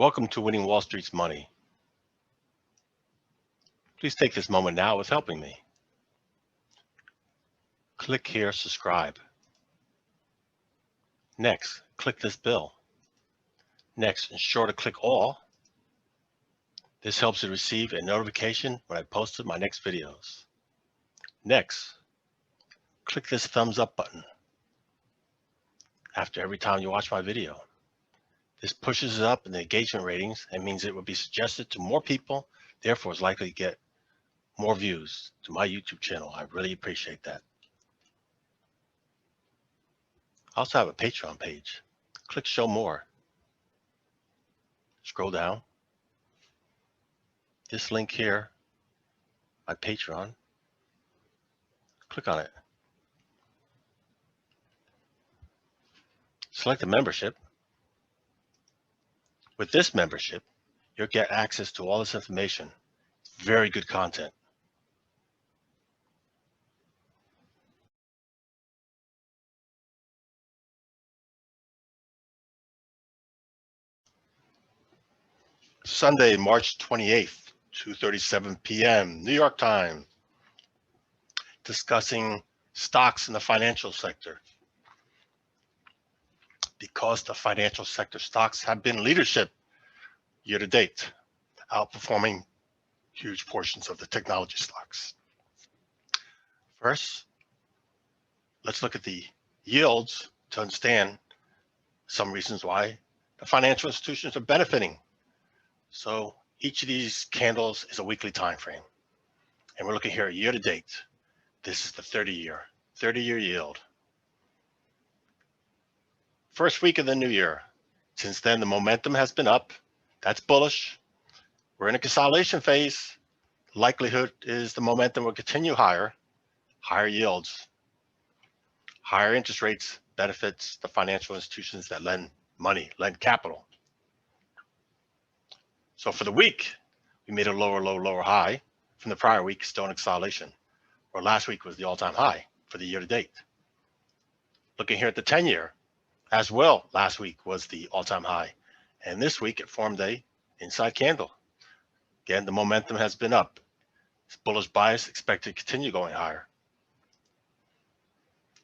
Welcome to Winning Wall Street's Money. Please take this moment now with helping me. Click here, subscribe. Next, click this bell. Next, ensure to click all. This helps you receive a notification when I posted my next videos. Next, click this thumbs up button after every time you watch my video. This pushes it up in the engagement ratings and means it will be suggested to more people, therefore is likely to get more views to my YouTube channel. I really appreciate that. I also have a Patreon page. Click show more. Scroll down. This link here, my Patreon, click on it. Select the membership. With this membership, you'll get access to all this information. Very good content. Sunday, March 28th, 2:37 p.m., New York time, discussing stocks in the financial sector. Because the financial sector stocks have been leadership year to date, outperforming huge portions of the technology stocks. First, let's look at the yields to understand some reasons why the financial institutions are benefiting. So each of these candles is a weekly time frame. And we're looking here year to date. This is the 30-year yield. First week of the new year. Since then, the momentum has been up. That's bullish. We're in a consolidation phase. Likelihood is the momentum will continue higher yields. Higher interest rates benefits the financial institutions that lend money, lend capital. So for the week, we made a lower high from the prior week, still in consolidation, or last week was the all-time high for the year to date. Looking here at the 10-year, as well, last week was the all-time high, and this week it formed a inside candle. Again, the momentum has been up. It's bullish bias expected to continue going higher.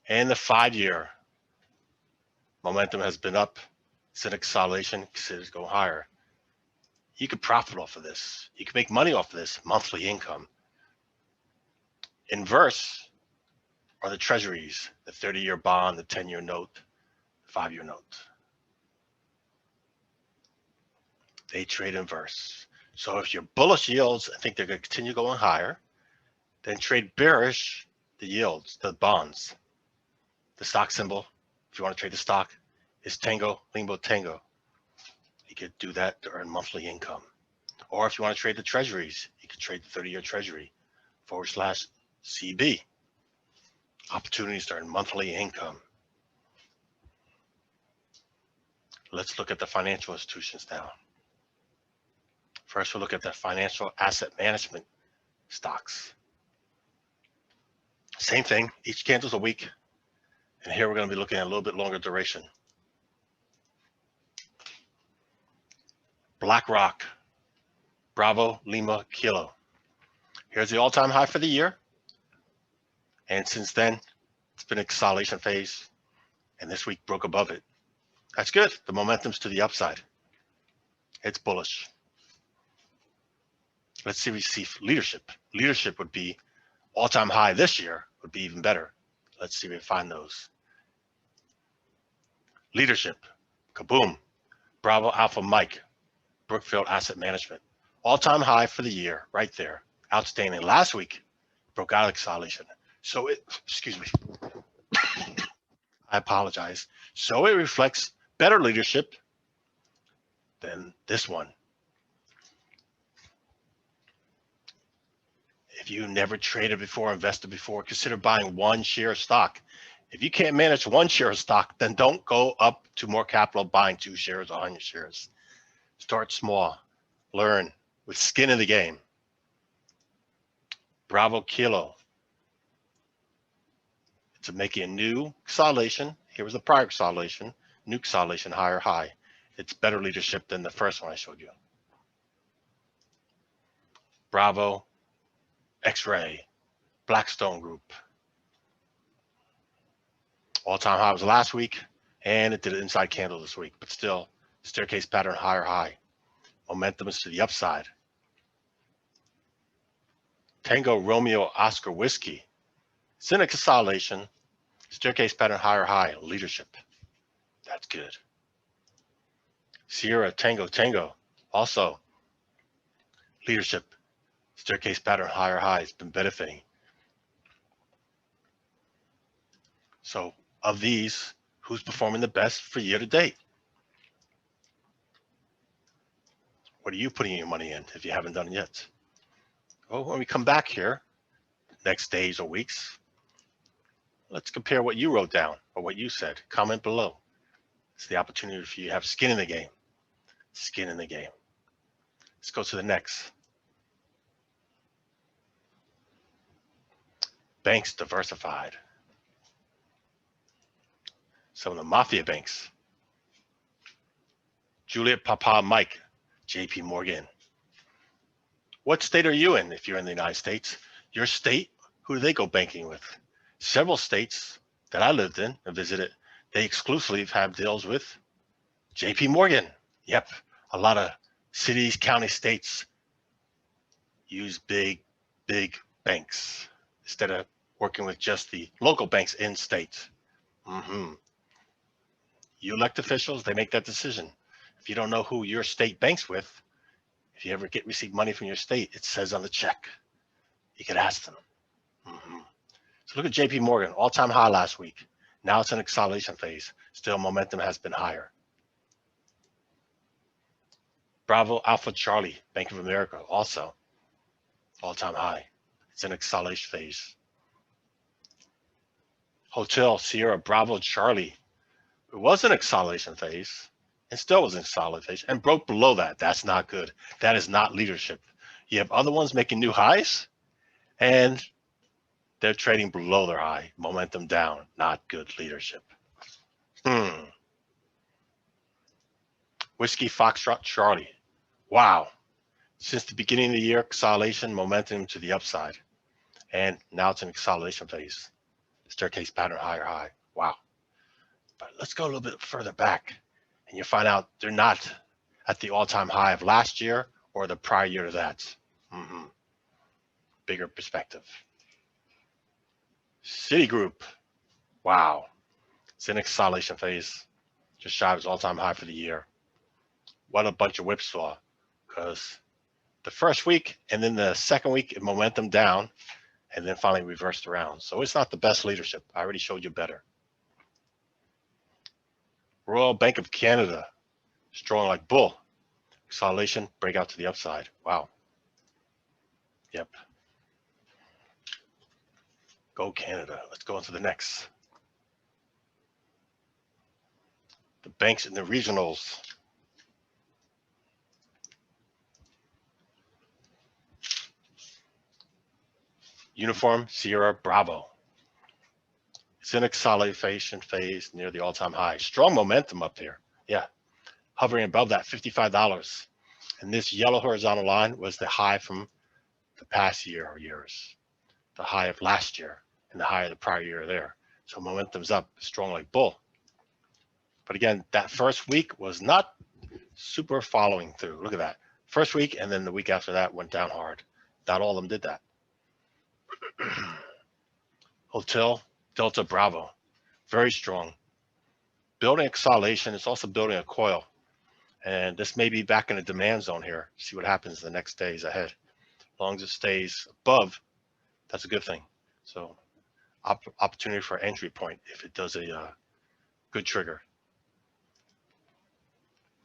And the 5-year momentum has been up. It's in a consolidation, considers going higher. You could profit off of this. You can make money off of this monthly income. Inverse are the treasuries, the 30-year bond, the 10-year note, the 5-year note. They trade inverse. So if you're bullish yields and think they're going to continue going higher, then trade bearish the yields, the bonds. The stock symbol, if you want to trade the stock, is Tango, Limbo Tango. You could do that to earn monthly income. Or if you want to trade the treasuries, you could trade the 30-year treasury /CB. Opportunities to earn monthly income. Let's look at the financial institutions now. First, we'll look at the financial asset management stocks. Same thing, each candle's a week. And here we're going to be looking at a little bit longer duration. BlackRock, Bravo, Lima, Kilo. Here's the all-time high for the year. And since then, it's been a consolidation phase. And this week broke above it. That's good. The momentum's to the upside. It's bullish. Let's see if we see leadership. Leadership would be all-time high this year, would be even better. Let's see if we can find those. Leadership, kaboom, Bravo, Alpha, Mike, Brookfield Asset Management. All-time high for the year, right there. Outstanding. Last week, broke out of consolidation. So it, excuse me, I apologize. So it reflects better leadership than this one. If you never traded before, invested before, consider buying one share of stock. If you can't manage one share of stock, then don't go up to more capital buying 2 shares, 100 shares. Start small, learn with skin in the game. Bravo Kilo. It's making a new consolidation. Here was the prior consolidation, new consolidation, higher high. It's better leadership than the first one I showed you. Bravo, X-Ray, Blackstone Group. All-time high was last week, and it did an inside candle this week, but still, staircase pattern higher high. Momentum is to the upside. Tango Romeo Oscar Whiskey. It's in a consolidation. Staircase pattern higher high. Leadership. That's good. Sierra Tango Tango. Also leadership. Staircase pattern higher high. It's been benefiting. So of these, who's performing the best for year to date? What are you putting your money in if you haven't done it yet? Well, when we come back here, next days or weeks, let's compare what you wrote down or what you said. Comment below. It's the opportunity for you to have skin in the game. Skin in the game. Let's go to the next. Banks diversified. Some of the mafia banks. Juliet Papa Mike, JP Morgan. What state are you in if you're in the United States? Your state, who do they go banking with? Several states that I lived in and visited, they exclusively have deals with JP Morgan. Yep, a lot of cities, county, states use big banks instead of working with just the local banks in states. You elect officials, they make that decision. If you don't know who your state banks with, if you ever receive money from your state, it says on the check. You could ask them. So look at JP Morgan, all-time high last week. Now it's in consolidation phase. Still, momentum has been higher. Bravo Alpha Charlie, Bank of America, also all-time high. It's in consolidation phase. Hotel Sierra Bravo Charlie, it was in consolidation phase and still was in consolidation and broke below that. That's not good. That is not leadership. You have other ones making new highs and they're trading below their high. Momentum down, not good leadership. Whiskey Foxtrot Charlie. Wow. Since the beginning of the year, consolidation, momentum to the upside. And now it's in consolidation phase. Staircase pattern higher high. Wow. But let's go a little bit further back and you find out they're not at the all-time high of last year or the prior year to that. Bigger perspective. Citigroup. Wow. It's in a consolidation phase. Just shy of its all-time high for the year. What a bunch of whipsaw, because the first week and then the second week, it momentum down and then finally reversed around. So it's not the best leadership. I already showed you better. Royal Bank of Canada, strong like bull. Consolidation, breakout to the upside. Wow. Yep. Go Canada. Let's go on to the next. The banks in the regionals. Uniform Sierra Bravo. It's in a consolidation phase near the all-time high. Strong momentum up there. Yeah. Hovering above that $55. And this yellow horizontal line was the high from the past year or years. The high of last year and the high of the prior year there. So momentum's up, strong like bull. But again, that first week was not super following through. Look at that. First week and then the week after that went down hard. Not all of them did that. Hotel Delta Bravo, very strong. Building a consolidation, it's also building a coil. And this may be back in the demand zone here. See what happens the next days ahead. As long as it stays above, that's a good thing. So opportunity for entry point if it does a good trigger.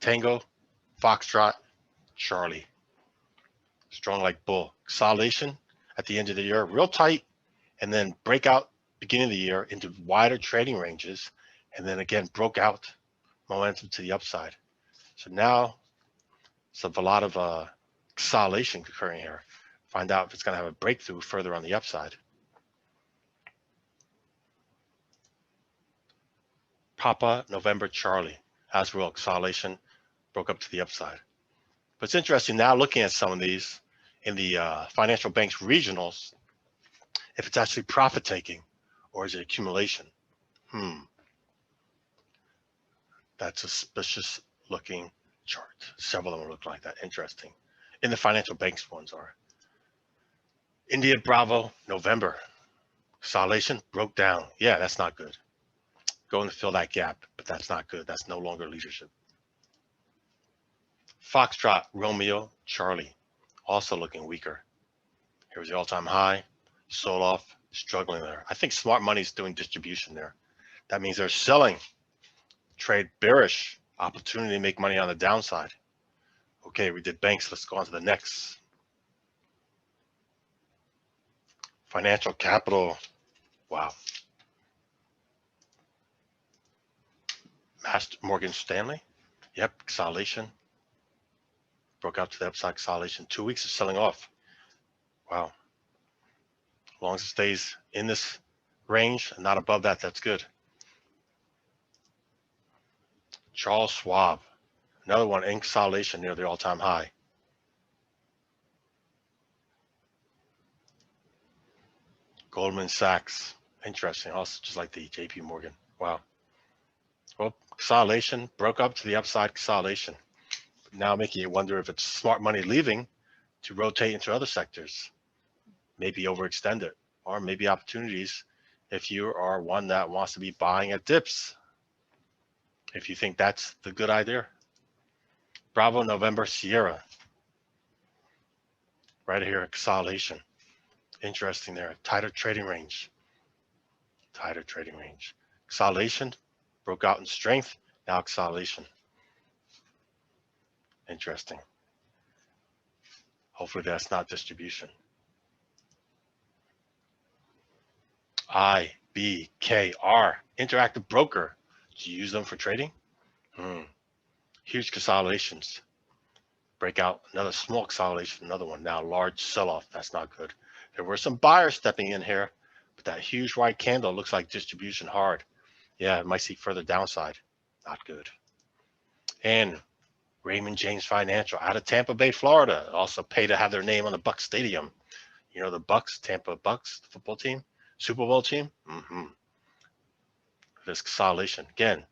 Tango, Foxtrot, Charlie. Strong like bull. Consolidation at the end of the year, real tight, and then breakout beginning of the year into wider trading ranges, and then again broke out, momentum to the upside. So now it's a lot of consolidation occurring here. Find out if it's going to have a breakthrough further on the upside. Papa November Charlie, as well, consolidation, broke up to the upside. But it's interesting now looking at some of these in the financial banks regionals, if it's actually profit taking or is it accumulation? That's a suspicious looking chart. Several of them look like that. Interesting. In the financial banks ones are. India Bravo, November. Consolidation broke down. Yeah, that's not good. Going to fill that gap, but that's not good. That's no longer leadership. Foxtrot, Romeo, Charlie, also looking weaker. Here's the all-time high. Sold off, struggling there. I think smart money's doing distribution there. That means they're selling. Trade bearish. Opportunity to make money on the downside. Okay, we did banks. Let's go on to the next. Financial capital. Wow. Morgan Stanley. Yep, consolidation. Broke out to the upside consolidation. 2 weeks of selling off. Wow. As long as it stays in this range and not above that, that's good. Charles Schwab. Another one in consolidation near the all-time high. Goldman Sachs. Interesting. Also just like the JP Morgan. Wow. Well, consolidation broke up to the upside consolidation. Now making you wonder if it's smart money leaving to rotate into other sectors, maybe overextend it, or maybe opportunities if you are one that wants to be buying at dips. If you think that's the good idea. Bravo, November, Sierra. Right here, consolidation. Interesting there. Tighter trading range. Tighter trading range. Consolidation broke out in strength. Now consolidation. Interesting. Hopefully that's not distribution. IBKR, Interactive Broker. Do you use them for trading? Huge consolidations. Break out, another small consolidation, another one. Now large sell-off. That's not good. There were some buyers stepping in here, but that huge white candle looks like distribution hard. Yeah, it might see further downside. Not good. And Raymond James Financial out of Tampa Bay, Florida. Also pay to have their name on the Bucs Stadium. You know the Bucs, Tampa Bucs, the football team, Super Bowl team. This consolidation again.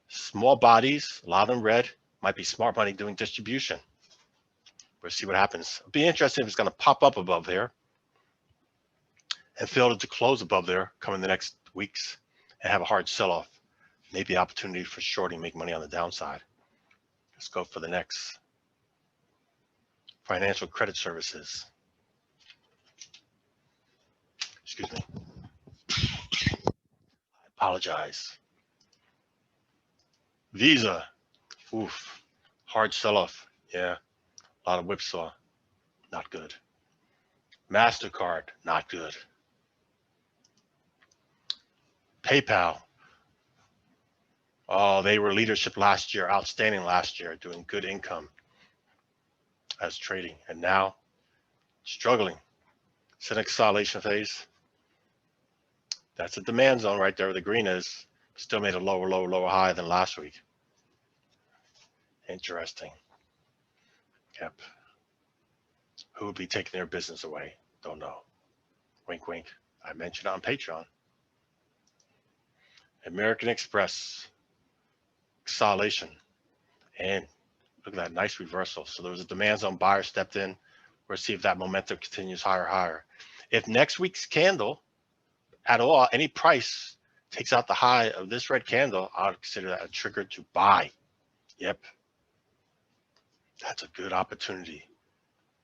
Small bodies, a lot of them red. Might be smart money doing distribution. We'll see what happens. It'll be interesting if it's going to pop up above there and fail to close above there coming the next weeks and have a hard sell-off. Maybe opportunity for shorting, make money on the downside. Let's go for the next. Financial credit services. Excuse me. I apologize. Visa. Oof. Hard sell-off. Yeah. A lot of whipsaw. Not good. MasterCard. Not good. PayPal. Oh, they were leadership last year, outstanding last year, doing good income as trading, and now struggling. It's an consolidation phase. That's a demand zone right there where the green is. Still made a lower high than last week. Interesting. Yep. Who would be taking their business away? Don't know. Wink, wink. I mentioned it on Patreon. American Express. Consolidation. And look at that nice reversal. So there was a demand zone, buyer stepped in. We'll see if that momentum continues higher. If next week's candle at all, any price takes out the high of this red candle, I would consider that a trigger to buy. Yep. That's a good opportunity.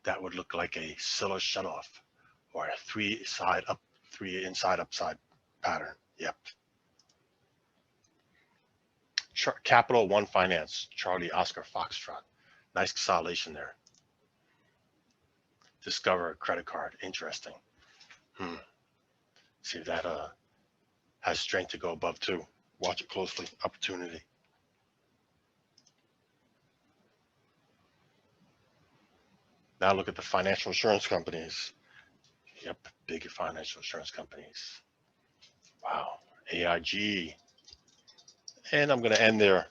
That would look like a seller shutoff or a three inside upside pattern. Yep. Capital One Finance, Charlie Oscar Foxtrot. Nice consolidation there. Discover credit card. Interesting. See if that has strength to go above too. Watch it closely. Opportunity. Now look at the financial insurance companies. Yep, big financial insurance companies. Wow. AIG. And I'm going to end there.